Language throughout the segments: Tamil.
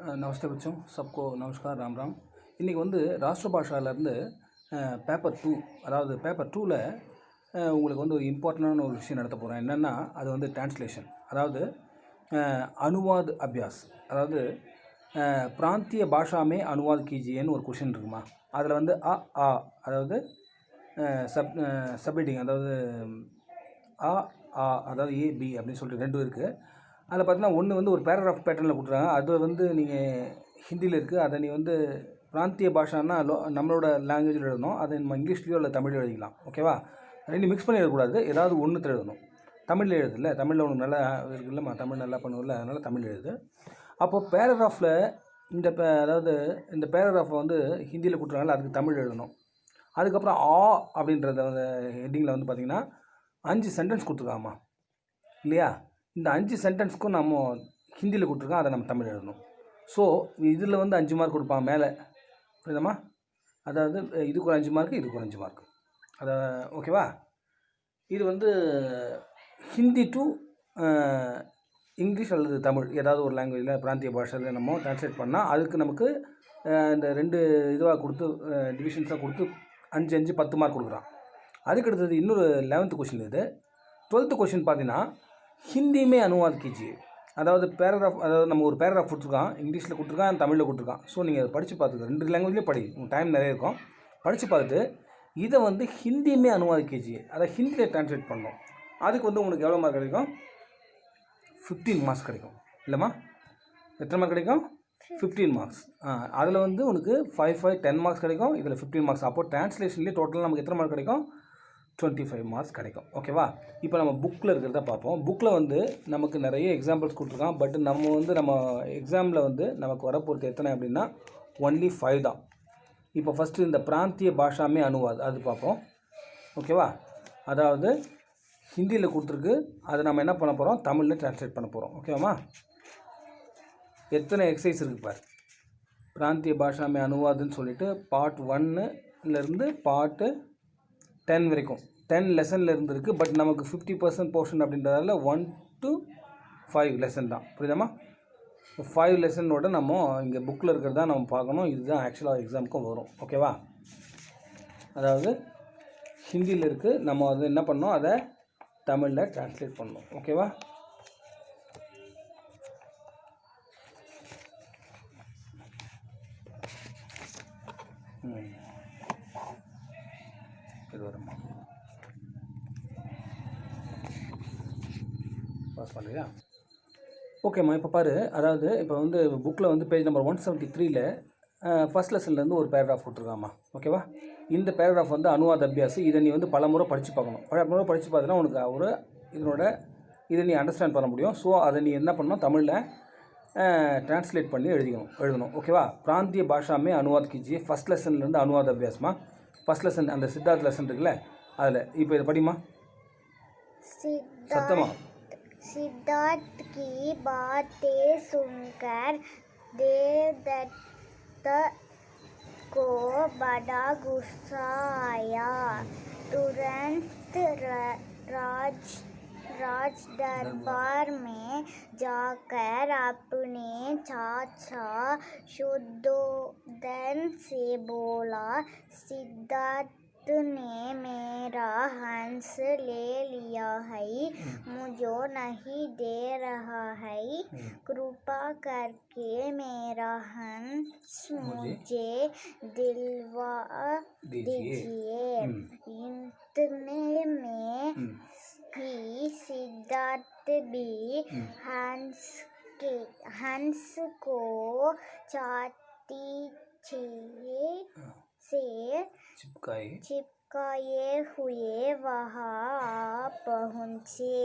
नमस्ते बच्चों, सबको नमस्कार, राम राम। இன்றைக்கி வந்து ராஷ்டிர பாஷாவிலேருந்து பேப்பர் 2, அதாவது பேப்பர் 2ல் உங்களுக்கு வந்து ஒரு இம்பார்ட்டண்டான ஒரு விஷயம் நடத்த போகிறேன். என்னென்னா அது வந்து டிரான்ஸ்லேஷன், அதாவது அனுவாத் அபியாஸ், அதாவது பிராந்திய பாஷா में अनुवाद कीजिएன்னு ஒரு கொஷின் இருக்குமா. அதில் வந்து ஆ அதாவது சப்ஹெட்டிங், அதாவது அதாவது ஏபி அப்படின்னு சொல்லிட்டு ரெண்டும் இருக்குது. அதில் பார்த்தீங்கன்னா ஒன்று வந்து ஒரு பேராகிராஃப் பேட்டர்னில் கொடுத்துறாங்க. அது வந்து நீங்கள் ஹிந்தியில் இருக்குது, அதை நீ வந்து பிராந்திய பாஷான்னா நம்மளோட லாங்குவேஜில் எழுதணும். அதை நம்ம இங்கிலீஷ்லேயோ இல்லை தமிழில் எழுதிக்கலாம். ஓகேவா? ரெண்டு மிக்ஸ் பண்ணி எழுதக்கூடாது, ஏதாவது ஒன்று எழுதணும். தமிழில் எழுதுல, தமிழில் உனக்கு நல்லா இருக்குல்லம்மா, தமிழ் நல்லா பண்ணுவில்ல, அதனால் தமிழ் எழுது. அப்போது பேராகிராஃபில் அதாவது இந்த பேராகிராஃபை வந்து ஹிந்தியில் கொடுத்துறாங்களா, அதுக்கு தமிழ் எழுதணும். அதுக்கப்புறம் அப்படின்றத அந்த ஹெட்டிங்கில் வந்து பார்த்திங்கன்னா 5 சென்டென்ஸ் கொடுத்துருக்காமா இல்லையா. இந்த 5 சென்டென்ஸ்க்கும் நம்ம ஹிந்தியில் கொடுத்துருக்கோம், அதை நம்ம தமிழ் எழுதணும். ஸோ இதில் வந்து 5 மார்க் கொடுப்பான் மேலே, புரியுதம்மா? அதாவது இதுக்கு ஒரு 5 மார்க்கு, இதுக்கு ஒரு 5 மார்க். அதை ஓகேவா? இது வந்து ஹிந்தி டு இங்கிலீஷ் அல்லது தமிழ் ஏதாவது ஒரு லாங்குவேஜில் பிராந்திய பாஷையில் நம்ம டிரான்ஸ்லேட் பண்ணால் அதுக்கு நமக்கு இந்த 2 இதுவாக கொடுத்து டிவிஷன்ஸாக கொடுத்து 5 10 மார்க் கொடுக்குறான். அதுக்கு அடுத்தது இன்னொரு 11th கொஷின். இது 12th கொஷின் பார்த்தீங்கன்னா ஹிந்தியுமே அனுவாத் कीजिए, அதாவது பேராகிராஃப், அதாவது நம்ம ஒரு பேராகிராஃப் கொடுத்துருக்கான், இங்கிலீஷில் கொடுத்துருக்கான், தமிழில் கொடுத்துருக்கான். ஸோ நீங்கள் அதை படித்து பார்த்துக்க, 2 லாங்குவேஜ்லேயும் படி, உங்கள் டைம் நிறைய இருக்கும், படித்து பார்த்துட்டு இதை வந்து ஹிந்தியுமே அனுவாத் कीजिए, அதை ஹிந்தியில் டிரான்ஸ்லேட் பண்ணணும். அதுக்கு வந்து உங்களுக்கு எவ்வளோ மார்க் கிடைக்கும்? 15 மார்க்ஸ் கிடைக்கும் இல்லைம்மா. எத்தனை மார்க் கிடைக்கும்? 15 மார்க்ஸ். அதில் வந்து உனக்கு 5 10 மார்க்ஸ் கிடைக்கும், இதில் 15 மார்க்ஸ். அப்போது டிரான்ஸ்லேஷன்லேயே டோட்டலாக நமக்கு எத்தனை மார்க் கிடைக்கும்? 25 மார்க்ஸ் கிடைக்கும். ஓகேவா? இப்போ நம்ம புக்கில் இருக்கிறத பார்ப்போம். புக்கில் வந்து நமக்கு நிறைய எக்ஸாம்பிள்ஸ் கொடுத்துருக்கான். பட் நம்ம எக்ஸாமில் வந்து நமக்கு வரப்போகிறது எத்தனை அப்படின்னா ஒன்லி 5 தான். இப்போ ஃபஸ்ட்டு இந்த பிராந்திய பாஷாமே அனுவாத் அது பார்ப்போம். ஓகேவா? அதாவது ஹிந்தியில் கொடுத்துருக்கு, அதை நம்ம என்ன பண்ண போகிறோம்? தமிழில் டிரான்ஸ்லேட் பண்ண போகிறோம். ஓகேவாம்மா? எத்தனை எக்ஸசைஸ் இருக்குது பார். பிராந்திய பாஷாமே அனுவாதுன்னு சொல்லிட்டு பார்ட் 1லேருந்து பார்ட்டு 10 வரைக்கும் 10 லெசனில் இருந்துருக்கு. பட் நமக்கு 50% போர்ஷன் அப்படின்றதால 1 to 5 லெசன் தான், புரியுதாம்மா? 5 லெசனோட நம்ம இங்கே புக்கில் இருக்கிறதா நம்ம பார்க்கணும். இதுதான் ஆக்சுவலாக எக்ஸாமுக்கும் வரும். ஓகேவா? அதாவது ஹிந்தியில் இருக்குது, நம்ம அது என்ன பண்ணோம், அதை தமிழில் டிரான்ஸ்லேட் பண்ணணும். ஓகேவா? இது வருமா பாஸ் பண்ணுறியா? ஓகேம்மா. இப்போ பாரு, அதாவது இப்போ வந்து புக்கில் வந்து பேஜ் நம்பர் 173ல் ஃபஸ்ட் லெசன்லேருந்து ஒரு பேராகிராஃப் கொடுத்துருக்காம்மா. ஓகேவா? இந்த பேராகிராஃப் வந்து அனுவாத் அபியாஸ். இதை நீ வந்து பல முறை படித்து பார்க்கணும். பல முறை படித்து பார்த்தீங்கன்னா உனக்கு இதை நீ அண்டர்ஸ்டாண்ட் பண்ண முடியும். ஸோ அதை நீ என்ன பண்ணணும், தமிழில் டிரான்ஸ்லேட் பண்ணி எழுதணும். ஓகேவா? பிராந்திய பாஷாமே அனுவாத் कीजिए ஃபஸ்ட் லெசன்லேருந்து அனுவாத் அபியாஸ்மா. ஃபஸ்ட் லெசன் அந்த சித்தார்த் லெசன் இருக்குல்ல, அதில் இப்போ இதை படிமா சத்தமா. सिद्धार्थ की बातें सुनकर देवदत्त को बड़ा गुस्सा आया। तुरंत राज दरबार में जाकर अपने चाचा शुद्धोधन से बोला, सिद्धार्थ ने मेरा हंस ले लिया है, मुझे नहीं दे रहा है, कृपा करके मेरा हंस मुझे दिलवा दीजिए। इतने में ही सिद्धार्थ भी हंस को छाती से चिपकाए हुए वहाँ पहुँचे।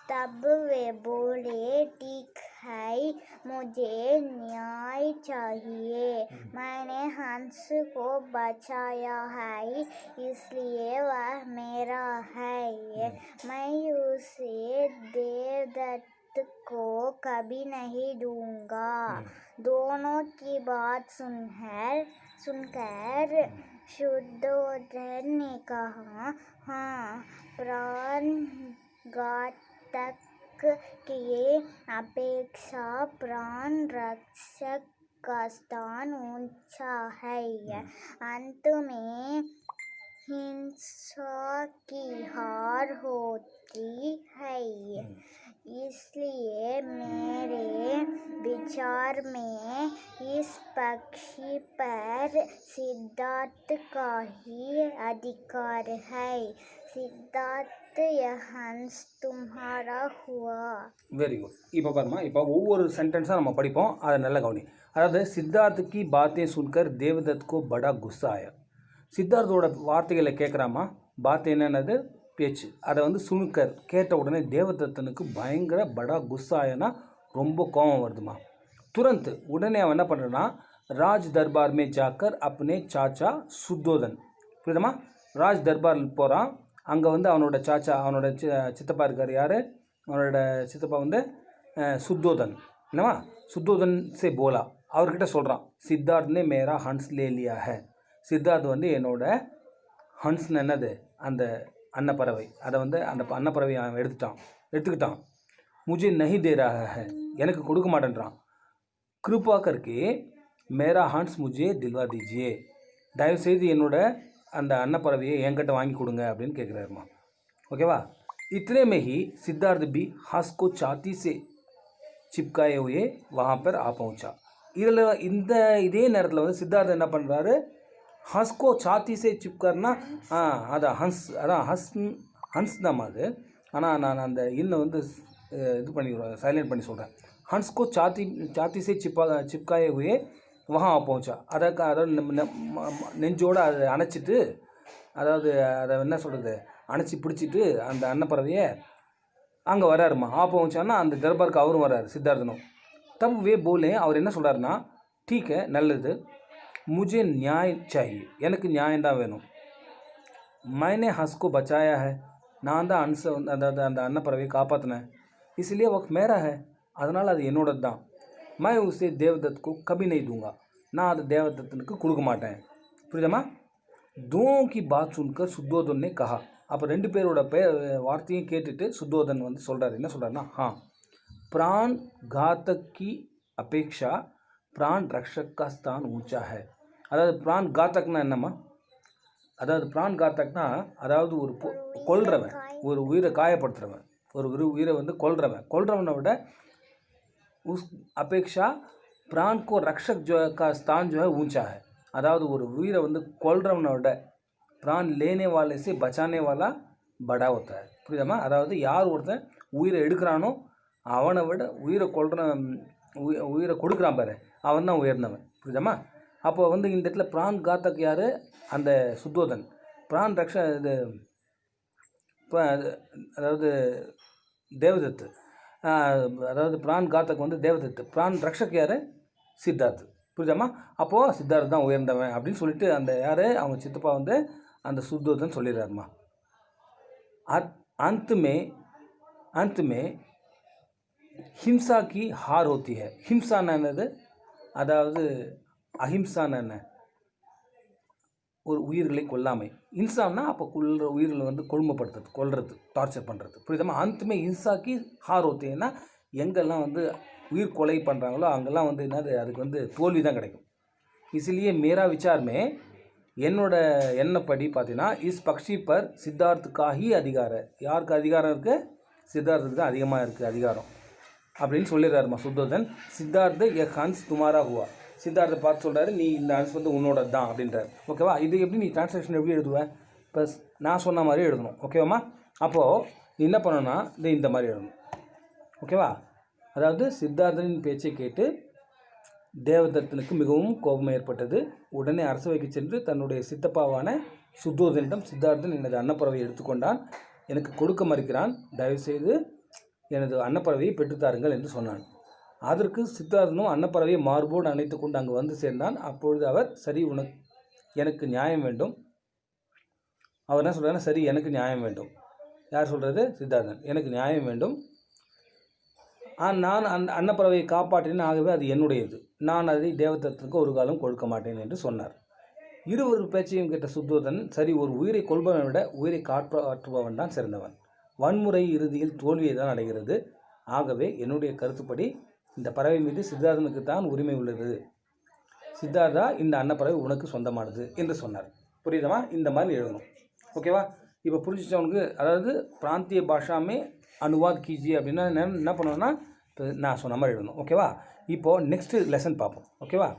तब वे बोले, ठीक है, मुझे न्याय चाहिए, मैंने हंस को बचाया है, इसलिए वह मेरा है, मैं उसे देवदत्त को कभी नहीं दूंगा। दोनों की बात सुनकर शुद्धोधन ने कहा, हाँ, प्राणघातक की अपेक्षा प्राण रक्षक का स्थान ऊंचा है। अंत में हिंसा की हार होती है। इसलिए मेरे विचार में इस पक्षी पर सिद्धार्थ का ही अधिकार है। सिद्धार्थ यह हंस तुम्हारा हुआ। Very good. இப்போ பாருமா, இப்போ ஒவ்வொரு சென்டென்ஸாக நம்ம படிப்போம், அதை நல்ல கவனி. அதாவது சித்தார்த் கி பாத்தே சுன்கர் தேவதத் கோ படா குஸ்ஸா ஆயா. சித்தார்த்தோட வார்த்தைகளை கேட்குறாமா, பாத் என்னன்னது பேச்சு, அதை வந்து சுனுக்கர் கேட்ட உடனே தேவதத்தனுக்கு பயங்கர படா குஸ்ஸாயனா ரொம்ப கோபம் வருதுமா. துரந்த் உடனே அவன் என்ன பண்ணுறான்னா, ராஜ் தர்பார் மே ஜாக்கர் அப்னே சாச்சா சுத்தோதன், புரியுதமா, ராஜ் தர்பார் போகிறான். அங்கே வந்து அவனோட சாச்சா, அவனோட சித்தப்பா இருக்கார், யார், அவனோட சித்தப்பா வந்து சுத்தோதன், என்னவா, சுத்தோதன் சே போலா, அவர்கிட்ட சொல்கிறான், சித்தார்த்னே மேரா ஹன்ஸ் லே லியா ஹே. சித்தார்த் வந்து என்னோட ஹன்ஸ்னு என்னது, அந்த அன்னப்பறவை, அதை வந்து அந்த அன்னப்பறவை அவன் எடுத்துக்கிட்டான். முஜே நஹி தே ரஹா ஹை, எனக்கு கொடுக்க மாட்டேன்றான். கிருபா கர்கே மேரா ஹன்ஸ் முஜே தில்வா தீஜியே, தயவுசெய்து என்னோட அந்த அன்னப்பறவையை என்கிட்ட வாங்கி கொடுங்க அப்படின்னு கேட்குறாருமா. ஓகேவா. इतने में ही सिद्धार्थ भी हंस को छाती से चिपकाए हुए वहाँ पर आ पहुँचा. இதில் இதே நேரத்தில் வந்து சித்தார்த் என்ன பண்ணுறாரு, ஹன்ஸ்கோ சாத்தி சே சிப்கர்னா அதான் ஹன்ஸ் தான் அது. ஆனால் நான் அந்த இன்னும் வந்து இது பண்ணி சைலண்ட் பண்ணி சொல்கிறேன். ஹன்ஸ்கோ சாத்தி சே சிப்காயே ஹுயே வஹா பहुँचा. அதாவது நெஞ்சோடு அதை அணைச்சிட்டு, அதாவது அதை என்ன சொல்கிறது, அணைச்சி பிடிச்சிட்டு அந்த அன்னப்பறவையை அங்கே வராருமா. பहुँचाன்னா அந்த தர்பாருக்கு அவரும் வர்றாரு, சித்தார்த்தனும். தப் வே போலே, அவர் என்ன சொல்கிறாருன்னா, டீக் ஹை, நல்லது, முझे நியாய் சாஹியே, எனக்கு நியாயம்தான் வேணும். மைனே ஹன்ஸ்கோ பச்சாயா ஹை, நான் தான் அதாவது அந்த அன்னப்பறவையை காப்பாற்றினேன். इसलिए वक्त मेरा है, அதனால் அது என்னோடது தான். मैं उसे देवदत्त को कभी नहीं दूंगा, நான் அது தேவதத்தனுக்கு கொடுக்க மாட்டேன். புரியுதமா. दोनों की बात सुनकर सुद्धोधन ने कहा. அப்போ ரெண்டு பேரோட வார்த்தையும் கேட்டுட்டு சுத்தோதன் வந்து சொல்கிறார், என்ன சொல்கிறாருன்னா, प्राण घातक की अपेक्षा प्राण रक्षक का स्थान ऊंचा है. அதாவது பிரான் காத்தக்னா என்னம்மா, அதாவது பிரான் காத்தக்னா அதாவது ஒரு கொல்றவன், ஒரு உயிரை காயப்படுத்துகிறவன், ஒரு உயிரை வந்து கொல்றவனை விட உஸ் அபேக்ஷா प्राण को रक्षक जो का स्थान जो है ऊंचा है. அதாவது ஒரு உயிரை வந்து கொல்றவனை விட प्राण लेने वाले से बचाने वाला बड़ा होता है. புரியுதாம்மா. அதாவது யார் ஒருத்தன் உயிரை எடுக்கிறானோ அவனை விட உயிரை கொடுக்குறான் பாரு, அவன் தான் உயர்ந்தவன். புரியுதாம்மா. அப்போ வந்து இந்த இடத்துல பிரான் காத்தக் யார், அந்த சுத்தோதன். பிரான் இது அதாவது தேவதத்து, அதாவது பிரான் காத்தக் வந்து தேவதத்து, பிரான் ரக்ஷக் யார், சித்தார்த். புரியுதாம்மா. அப்போது சித்தார்த் தான் உயர்ந்தவன் அப்படின்னு சொல்லிட்டு அந்த யார், அவங்க சித்தப்பா வந்து அந்த சுத்தோதன் சொல்லிடுறாருமா. अंत में हिंसा की हार होती है. हिंसाना என்னது, அதாவது அஹிம்சான என்ன, ஒரு உயிர்களை கொல்லாமை. இன்சான்னா அப்போ உயிர்களை வந்து கொல்றது, டார்ச்சர் பண்ணுறது. புரியுதாம்மா. அந்தமே ஹிம்சாக்கி ஹார் ஹோத்தின்னா எங்கெல்லாம் வந்து உயிர் கொலை பண்ணுறாங்களோ அங்கெல்லாம் வந்து என்னது, அதுக்கு வந்து தோல்வி தான் கிடைக்கும். इसलिए मेरा विचार में, என்னோட எண்ணப்படி பார்த்தீங்கன்னா, இஸ் பக்ஷி பர் சித்தார்த் கா ஹி அதிகார, யாருக்கு அதிகாரம் இருக்குது, சித்தார்த்துக்கு தான் அதிகமாக இருக்குது அதிகாரம் அப்படின்னு சொல்லிடுறாருமா சுத்தோதன். சித்தார்த் எ ஹன்ஸ் துமாரா ஹுவா, சித்தார்த்தை பார்த்து சொல்கிறாரு, நீ இந்த ஹன்ஸ் வந்து உன்னோட தான் அப்படின்றார். ஓகேவா. இது எப்படி நீ டிரான்ஸ்லேஷன் எப்படி எழுதுவேன், இப்போ நான் சொன்ன மாதிரி எழுதணும். ஓகேவாம்மா. அப்போது நீ என்ன பண்ணணும்னா இந்த மாதிரி எழுதணும். ஓகேவா. அதாவது சித்தார்த்தனின் பேச்சை கேட்டு தேவதத்தனுக்கு மிகவும் கோபம் ஏற்பட்டது. உடனே அரசவைக்கு சென்று தன்னுடைய சித்தப்பாவான சுத்தோதனிடம், சித்தார்த்தன் எனது அன்னப்பறவையை எடுத்துக்கொண்டான், எனக்கு கொடுக்க மறுக்கிறான், தயவுசெய்து எனது அன்னப்பறவையை பெற்றுத்தாருங்கள் என்று சொன்னான். அதற்கு சித்தார்த்தனும் அன்னப்பறவையை மார்போடு அணைத்து கொண்டு அங்கு வந்து சேர்ந்தான். அப்பொழுது அவர், சரி எனக்கு நியாயம் வேண்டும். அவர் என்ன சொல்கிறாருன்னா, சரி எனக்கு நியாயம் வேண்டும். யார் சொல்கிறது, சித்தார்த்தன். எனக்கு நியாயம் வேண்டும், நான் அந்த அன்னப்பறவையை காப்பாற்றினேன், ஆகவே அது என்னுடையது, நான் அதை தேவதத்தனுக்கு ஒரு காலம் கொடுக்க மாட்டேன் என்று சொன்னார். இருவர் பேச்சையும் கேட்ட சுத்தோதன், சரி ஒரு உயிரை கொள்பவனை விட உயிரை காப்பாற்றுபவன் தான் சிறந்தவன். வன்முறை இறுதியில் தோல்வியை தான் அடைகிறது. ஆகவே என்னுடைய கருத்துப்படி இந்த பறவை மீது சித்தார்த்தனுக்கு தான் உரிமை உள்ளது. சித்தார்த்தா, இந்த அன்னப்பறவை உனக்கு சொந்தமானது என்று சொன்னார். புரியுதமா? இந்த மாதிரி எழுதணும். ஓகேவா? இப்போ புரிஞ்சிச்சு அவனுக்கு? அதாவது பிராந்திய பாஷாமே அனுவாத் கீஜியே அப்படின்னா என்ன பண்ணணும்னா இப்போ நான் சொன்ன மாதிரி எழுதணும். ஓகேவா? இப்போது நெக்ஸ்ட்டு லெசன் பார்ப்போம். ஓகேவா?